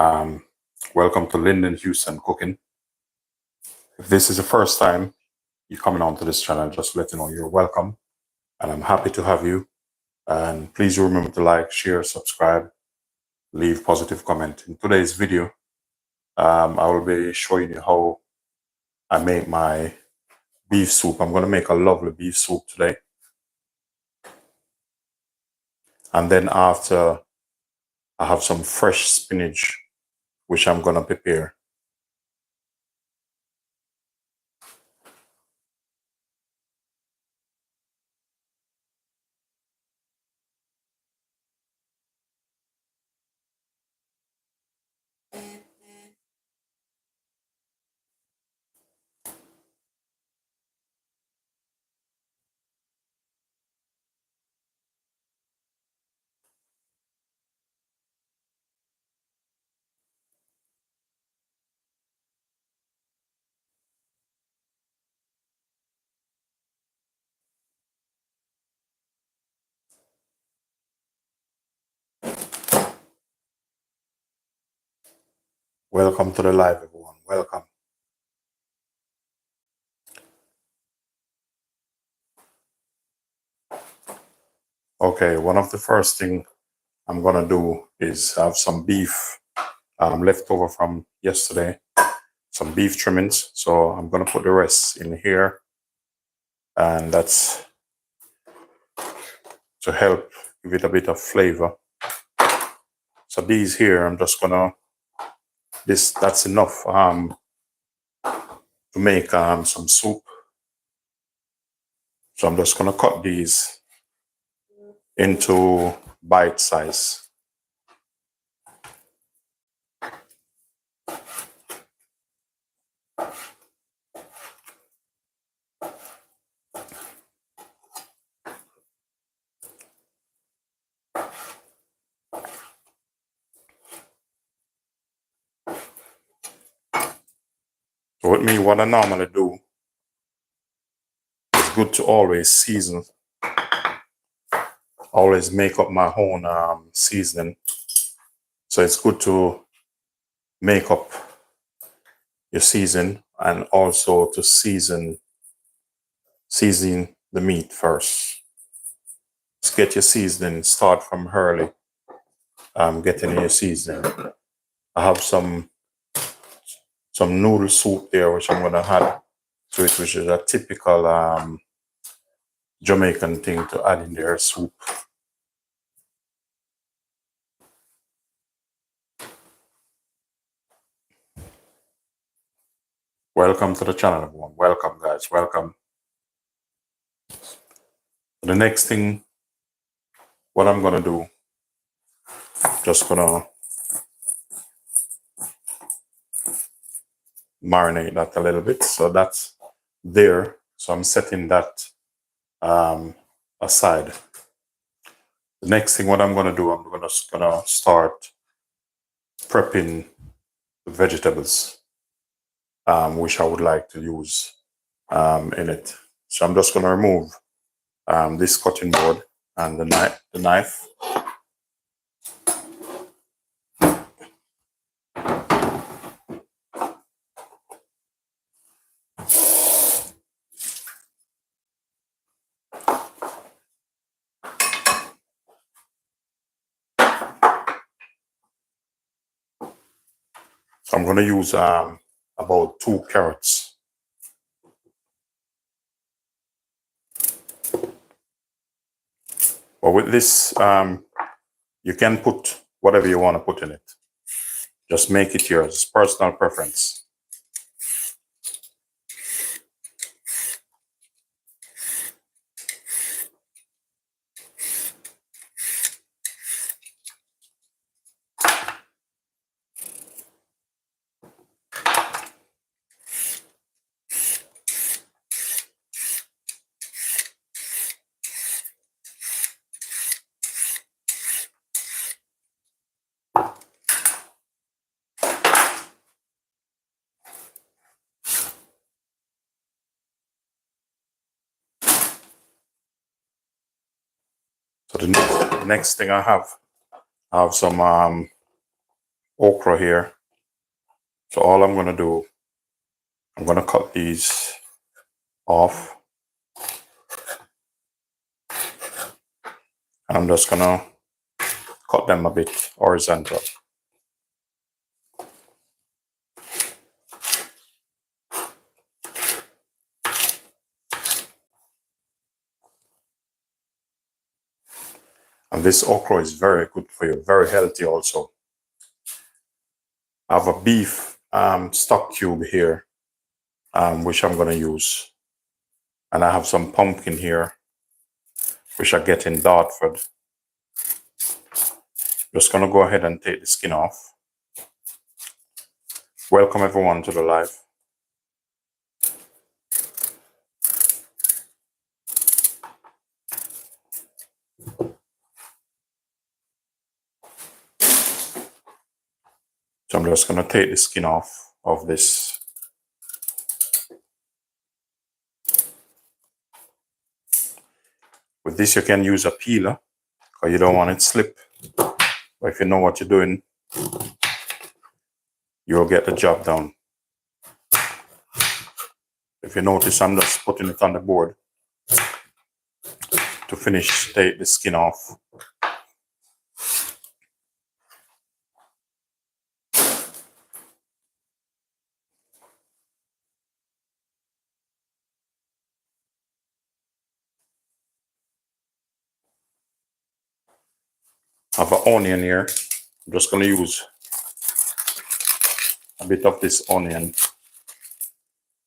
Um, Welcome to Linden Houston Cooking. If this is the first time you're coming onto this channel, just let you know you're welcome. And I'm happy to have you. And please remember to like, share, subscribe, leave positive comment. In today's video, I will be showing you how I make my beef soup. I'm going to make a lovely beef soup today. And then after, I have some fresh spinach, which I'm going to prepare. Welcome to the live, everyone. Welcome. Okay, one of the first thing I'm gonna do is have some beef left over from yesterday, some beef trimmings. So I'm gonna put the rest in here, and that's to help give it a bit of flavor. So these here, I'm just gonna that's enough to make some soup. So I'm just gonna cut these into bite size. So with me, what I normally do, it's good to always season, always make up my own seasoning. So it's good to make up your season and also to season the meat first. Just get your seasoning, start from early, getting your seasoning. I have some noodle soup there, which I'm gonna add to it, which is a typical Jamaican thing to add in their soup. Welcome to the channel, everyone. Welcome, guys. Welcome. The next thing, what I'm gonna do, just gonna marinate that a little bit. So that's there. So I'm setting that aside. The next thing, what I'm gonna do, I'm gonna start prepping the vegetables, which I would like to use in it. So I'm just gonna remove this cutting board and the knife. So I'm gonna use about 2 carrots. But with this, you can put whatever you want to put in it. Just make it yours, personal preference. So the next thing I have some okra here. So all I'm going to do, I'm going to cut these off. And I'm just going to cut them a bit horizontal. And this okra is very good for you, very healthy also. I have a beef stock cube here, which I'm going to use. And I have some pumpkin here, which I get in Dartford. Just going to go ahead and take the skin off. Welcome everyone to the live. So I'm just going to take the skin off of this. With this you can use a peeler, because you don't want it to slip. But if you know what you're doing, you'll get the job done. If you notice, I'm just putting it on the board to finish, take the skin off. I have an onion here. I'm just going to use a bit of this onion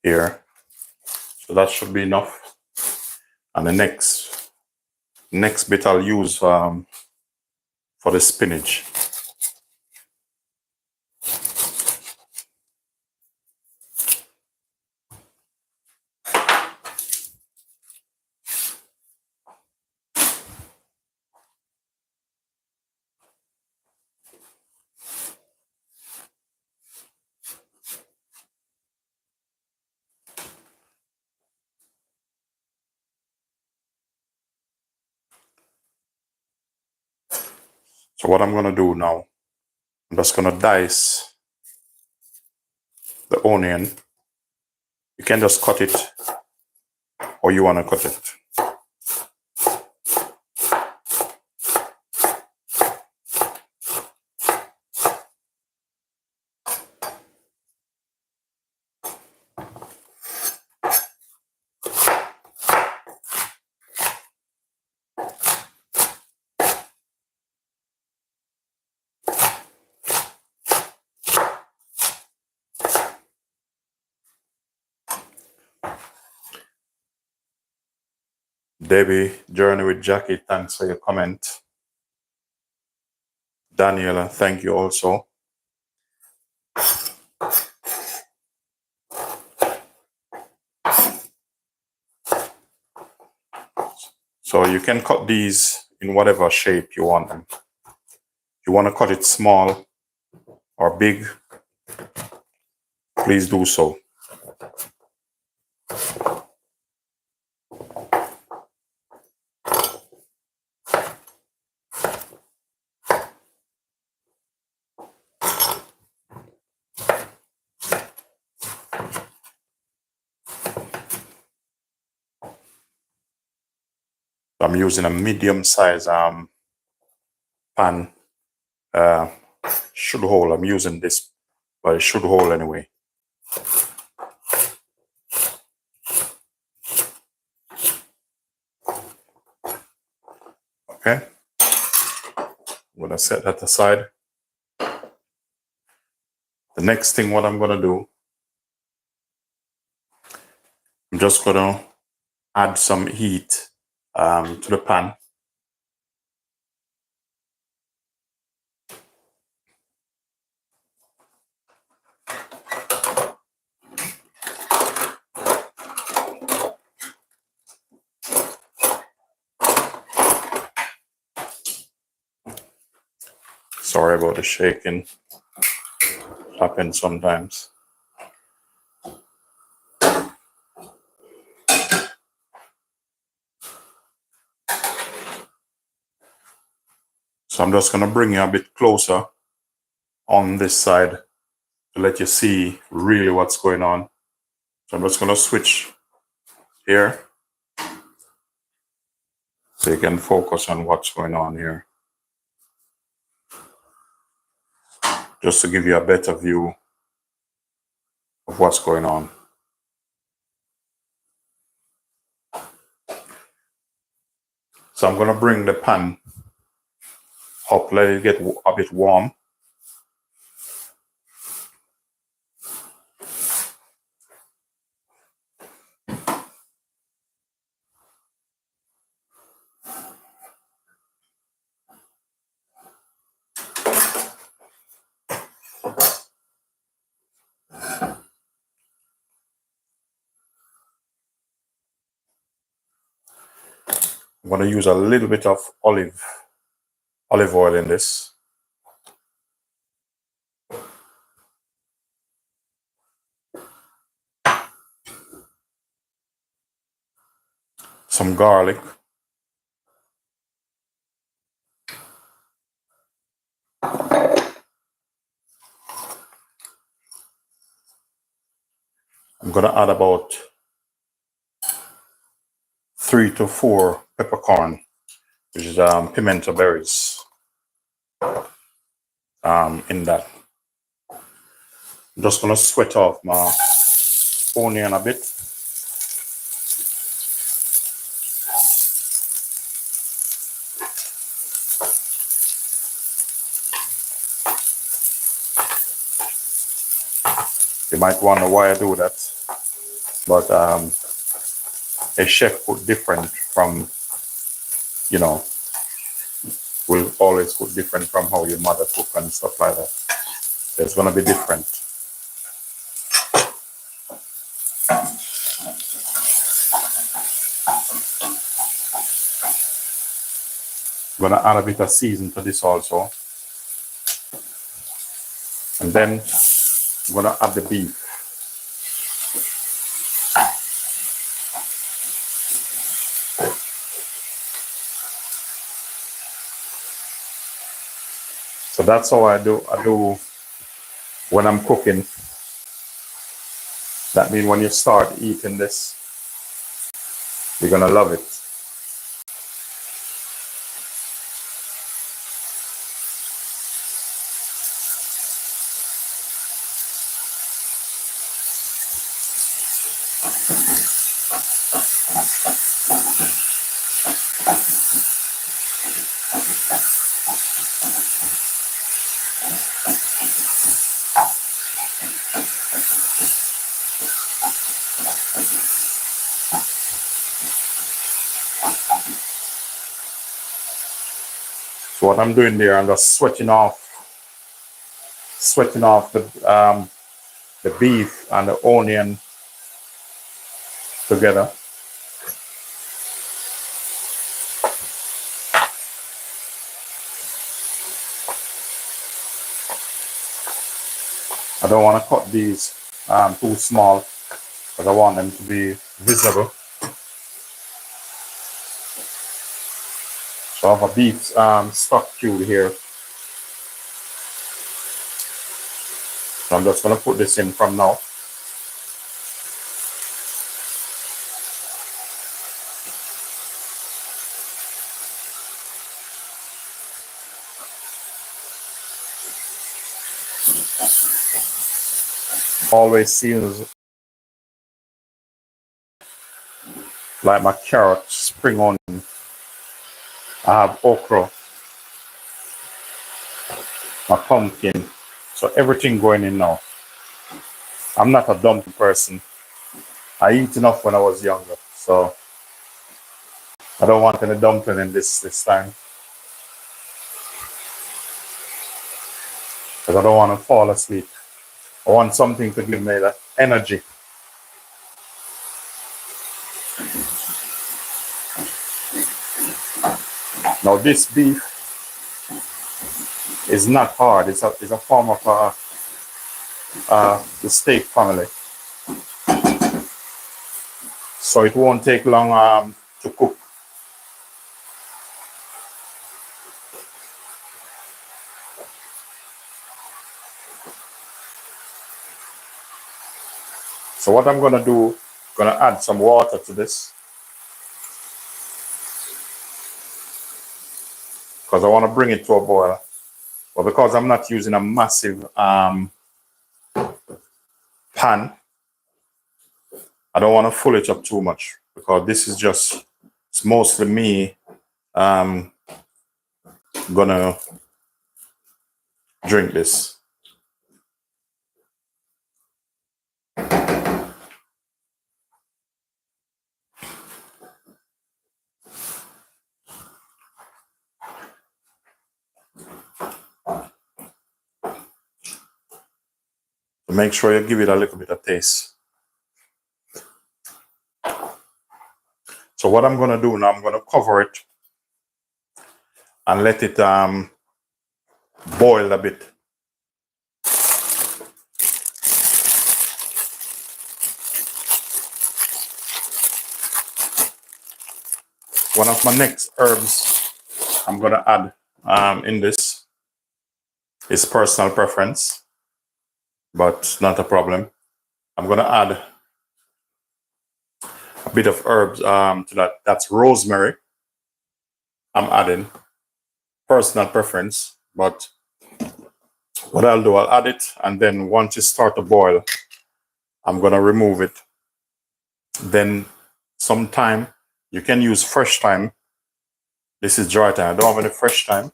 here. So that should be enough. And the next bit I'll use for the spinach. So what I'm going to do now, I'm just going to dice the onion. You can just cut it, or you want to cut it. Debbie, Journey with Jackie, thanks for your comment. Daniela, thank you also. So you can cut these in whatever shape you want them. If you want to cut it small or big, please do so. I'm using a medium size pan. Should hold. I'm using this, but it should hold anyway. Okay. I'm gonna set that aside. The next thing, what I'm gonna do, I'm just gonna add some heat to the pan. Sorry about the shaking. Happens sometimes. So I'm just gonna bring you a bit closer on this side to let you see really what's going on. So I'm just going to switch here so you can focus on what's going on here, just to give you a better view of what's going on. So I'm going to bring the pan up, let it get a bit warm. I'm going to use a little bit of olive oil in this. Some garlic. I'm going to add about 3 to 4 peppercorn, which is pimento berries, in that. I'm just going to sweat off my onion a bit. You might wonder why I do that, but a chef cook different from, you know, will always cook different from how your mother cook and stuff like that. It's going to be different. I'm going to add a bit of season to this also. And then I'm going to add the beef. So that's how I do when I'm cooking. That means when you start eating this, you're going to love it. So what I'm doing there, I'm just sweating off the beef and the onion together. I don't want to cut these too small because I want them to be visible. So I have a beef stock cube here. So I'm just going to put this in from now. Always seasons like my carrot, spring onion. I have okra, my pumpkin. So everything going in now. I'm not a dumpling person. I eat enough when I was younger, so I don't want any dumpling in this time. Because I don't want to fall asleep. I want something to give me that energy. Now this beef is not hard. It's a form of the steak family. So it won't take long to cook. So what I'm gonna do, gonna add some water to this because I want to bring it to a boil. But because I'm not using a massive pan, I don't want to fill it up too much because this is just, it's mostly me gonna drink this. So make sure you give it a little bit of taste. So what I'm gonna do now, I'm gonna cover it and let it boil a bit. One of my next herbs I'm gonna add in this is personal preference, but not a problem. I'm gonna add a bit of herbs to that. That's rosemary. I'm adding personal preference, but what I'll do, I'll add it, and then once it start to boil, I'm gonna remove it. Then some thyme, you can use fresh thyme. This is dry thyme. I don't have any fresh thyme,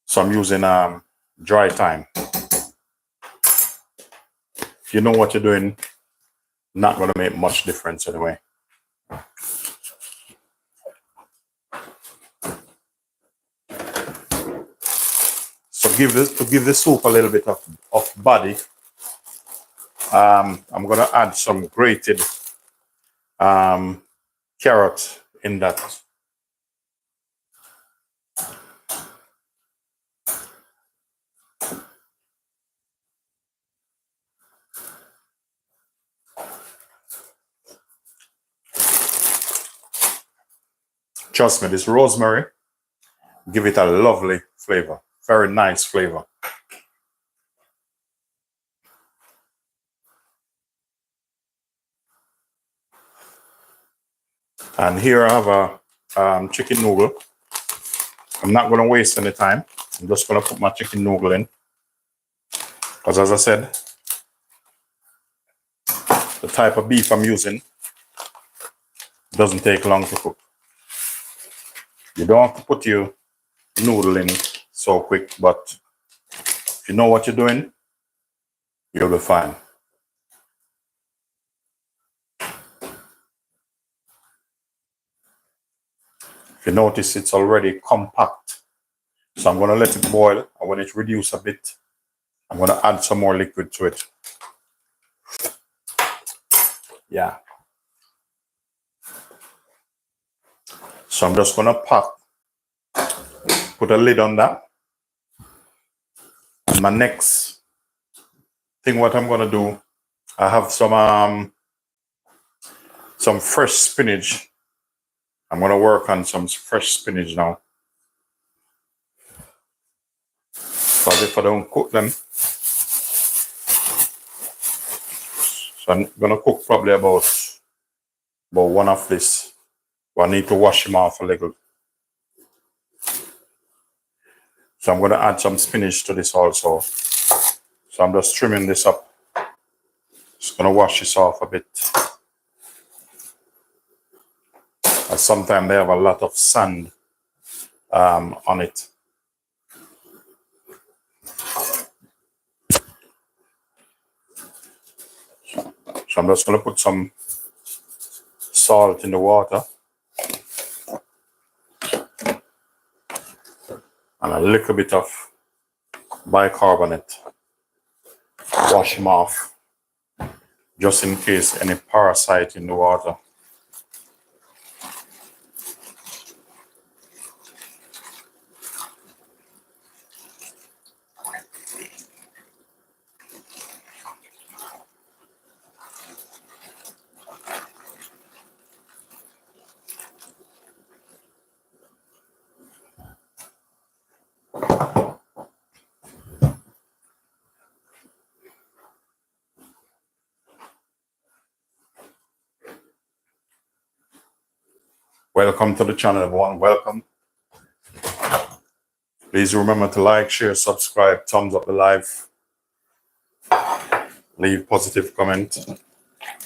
so I'm using dry thyme. If you know what you're doing, not gonna make much difference anyway. So to give the soup a little bit of body, I'm gonna add some grated carrot in that. Trust me, this rosemary give it a lovely flavor, very nice flavor. And here I have a chicken noodle. I'm not going to waste any time. I'm just going to put my chicken noodle in. Because as I said, the type of beef I'm using doesn't take long to cook. You don't have to put your noodle in so quick, but if you know what you're doing, you'll be fine. If you notice, it's already compact. So I'm going to let it boil. And when it reduces a bit, I'm going to add some more liquid to it. Yeah. So I'm just going to put a lid on that. And my next thing, what I'm going to do, I have some fresh spinach. I'm going to work on some fresh spinach now. Because if I don't cook them, so I'm going to cook probably about one of this. But I need to wash them off a little. So I'm going to add some spinach to this also. So I'm just trimming this up. Just going to wash this off a bit. And sometimes they have a lot of sand on it. So I'm just going to put some salt in the water. And a little bit of bicarbonate. Wash them off. Just in case any parasite in the water. Welcome to the channel, everyone. Welcome. Please remember to like, share, subscribe, thumbs up the live, leave positive comment.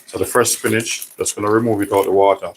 So the fresh spinach, just going to remove it out the water.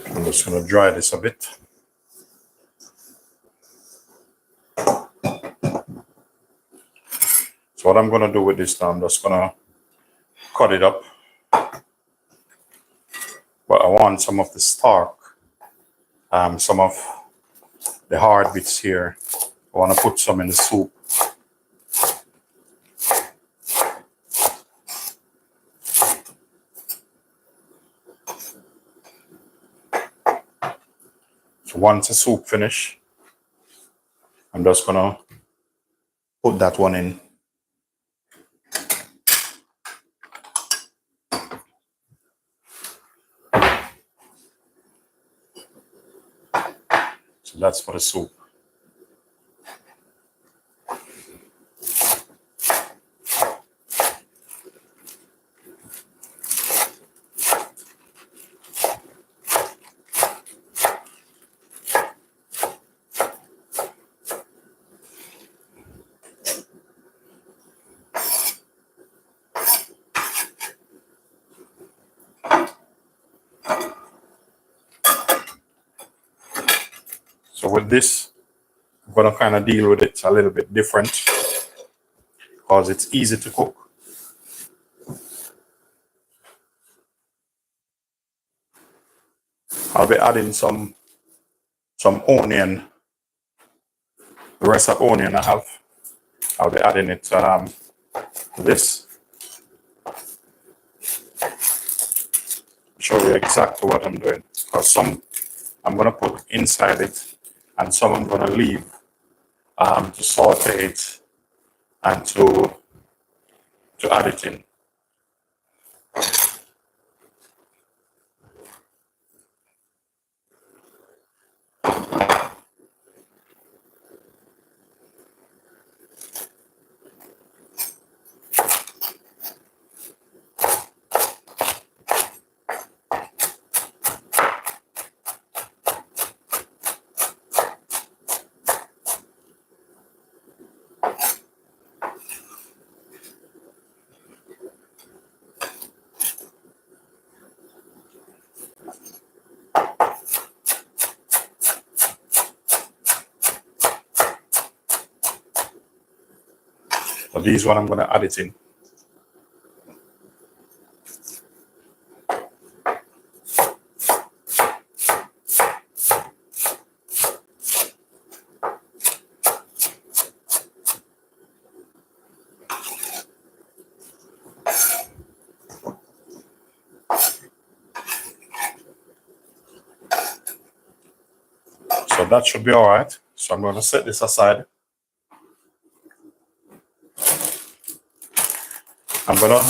I'm just going to dry this a bit. So what I'm going to do with this now, I'm just going to cut it up. But I want some of the stalk, some of the hard bits here. I want to put some in the soup. So once the soup finish, I'm just going to put that one in. So that's for the soup. So with this, I'm going to kind of deal with it a little bit different because it's easy to cook. I'll be adding some onion, the rest of onion I have. I'll be adding it to this. Show you exactly what I'm doing. Because some I'm going to put inside it and some I'm going to leave to saute it and to add it in. So this one I'm going to add it in. So that should be all right. So I'm going to set this aside. I'm going to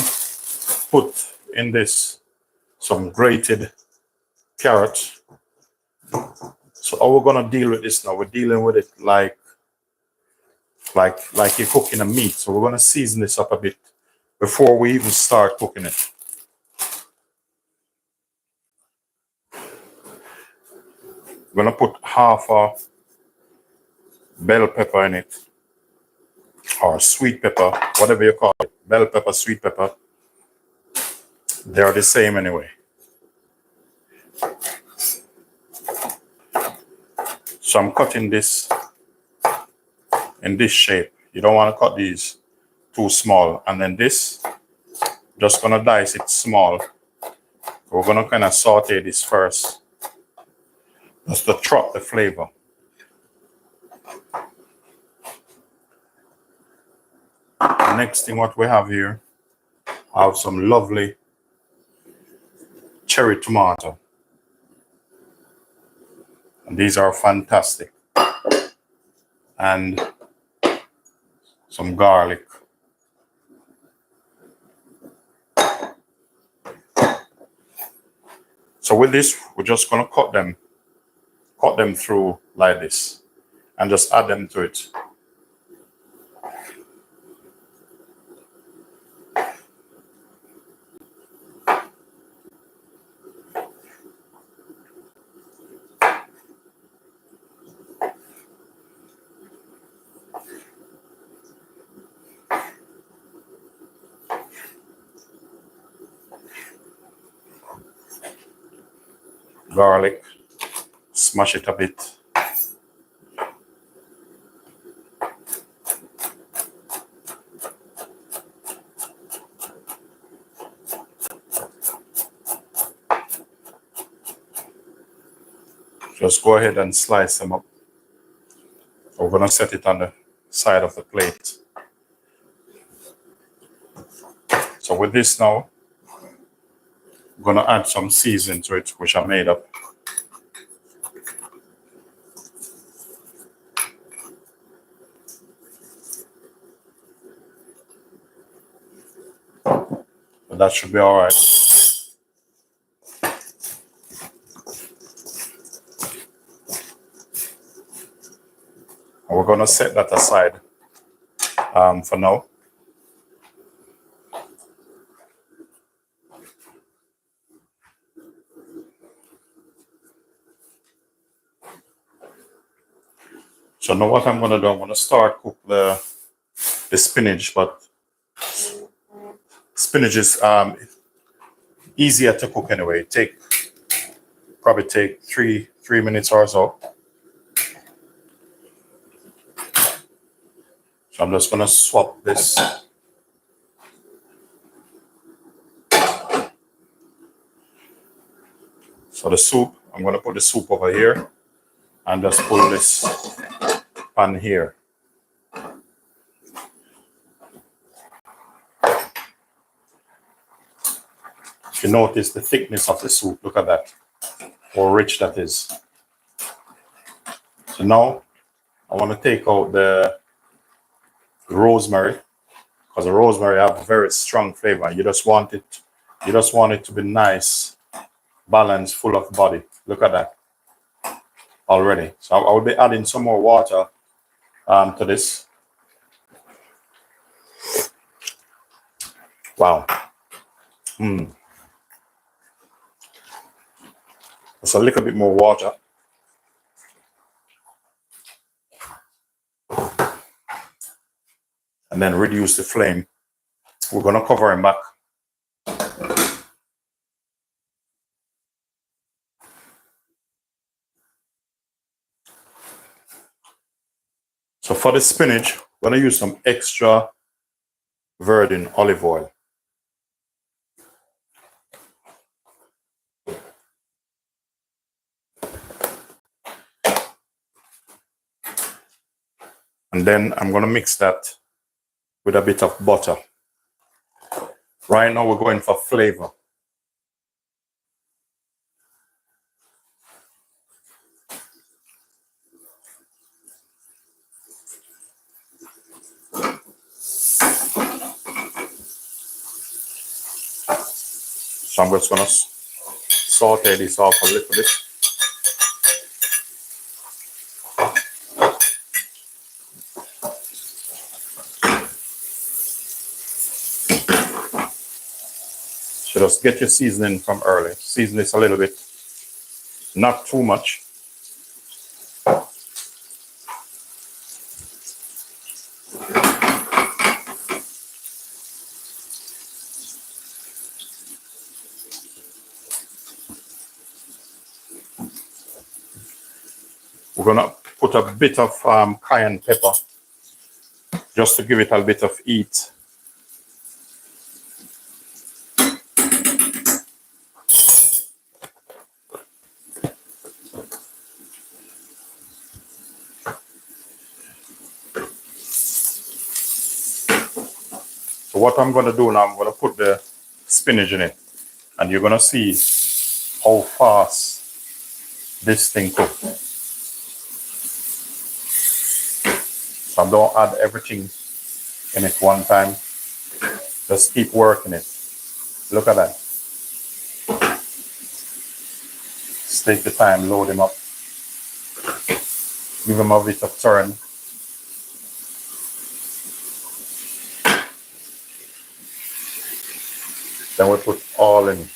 put in this some grated carrot. So how we're going to deal with this now, we're dealing with it like you're cooking a meat. So we're going to season this up a bit before we even start cooking it. We're going to put half a bell pepper in it, or sweet pepper, whatever you call it. Bell pepper, sweet pepper. They're the same anyway. So I'm cutting this in this shape. You don't want to cut these too small. And then this, just gonna dice it small. We're gonna kind of saute this first, just to trap the flavor. Next thing what we have here I have some lovely cherry tomato. And these are fantastic. And some garlic. So with this, we're just gonna cut them through like this and just add them to it. Garlic, smash it a bit. Just go ahead and slice them up. We're gonna set it on the side of the plate. So with this now, I'm gonna add some seasoning to it, which I made up. But that should be all right. And we're gonna set that aside for now. So now what I'm gonna do, I'm gonna start cook the spinach, but spinach is easier to cook anyway. Probably take three minutes or so. So I'm just gonna swap this. So the soup, I'm gonna put the soup over here and just pull this pan here. If you notice the thickness of the soup, look at that, how rich that is. So now I want to take out the rosemary, because the rosemary have a very strong flavor. You just want it to be nice, balanced, full of body. Look at that already. So I will be adding some more water to this. Wow. Just a little bit more water. And then reduce the flame. We're going to cover him back. So for the spinach, we're going to use some extra virgin olive oil. And then I'm going to mix that with a bit of butter. Right now we're going for flavor. So I'm just going to saute this off a little bit. So just get your seasoning from early. Season this a little bit, not too much. We're gonna put a bit of cayenne pepper just to give it a bit of heat. So what I'm going to do now, I'm going to put the spinach in it, and you're going to see how fast this thing cooks. So I don't add everything in it one time. Just keep working it. Look at that. Just take the time, load him up. Give him a bit of turn. Then we put all in.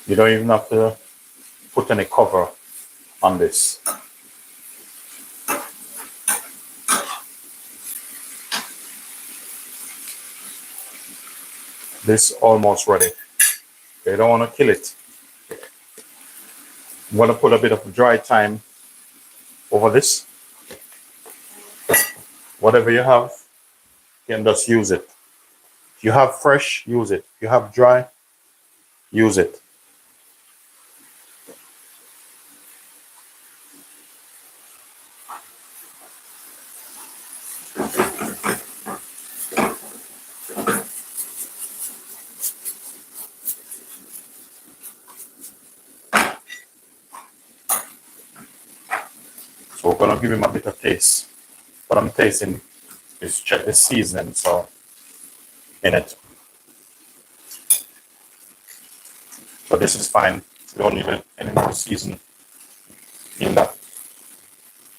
You don't even have to put any cover on this. This almost ready. You don't want to kill it. I'm going to put a bit of dry thyme over this. Whatever you have, you can just use it. If you have fresh, use it. If you have dry, use it. So we're going to give him a bit of taste. What I'm tasting is check the seasoning so in it. So this is fine. We don't need any more seasoning in that.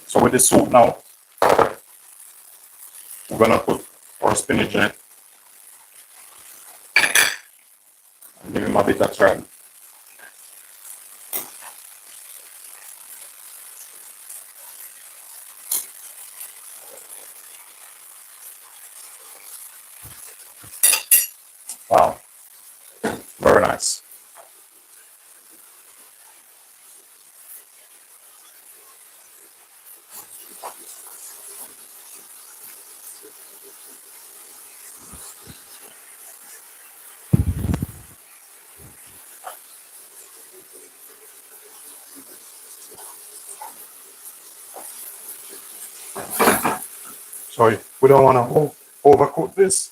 So with the soup now, we're going to put our spinach in it. And give him a bit of turn. Wow, very nice. So we don't want to overcook this.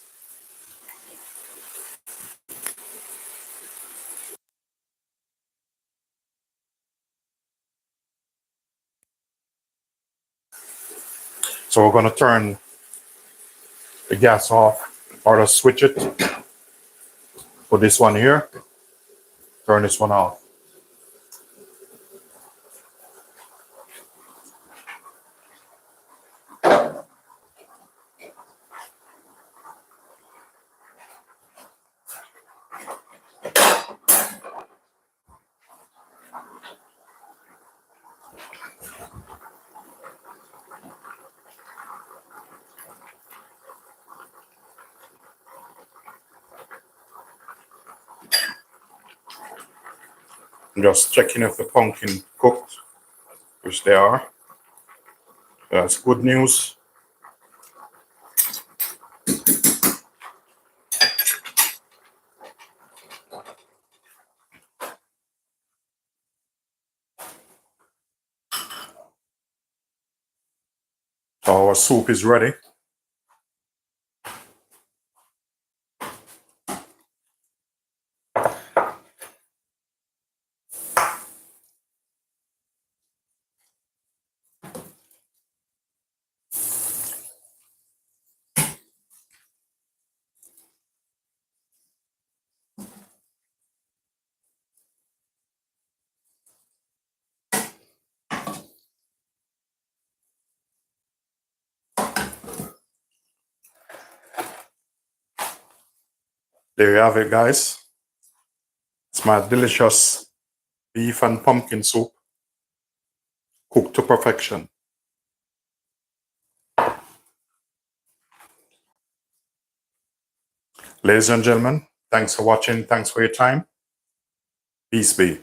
So we're going to turn the gas off or just switch it. Put this one here. Turn this one off. I'm just checking if the pumpkin cooked, which they are. That's good news. So our soup is ready. There you have it, guys. It's my delicious beef and pumpkin soup cooked to perfection. Ladies and gentlemen, thanks for watching. Thanks for your time. Peace be.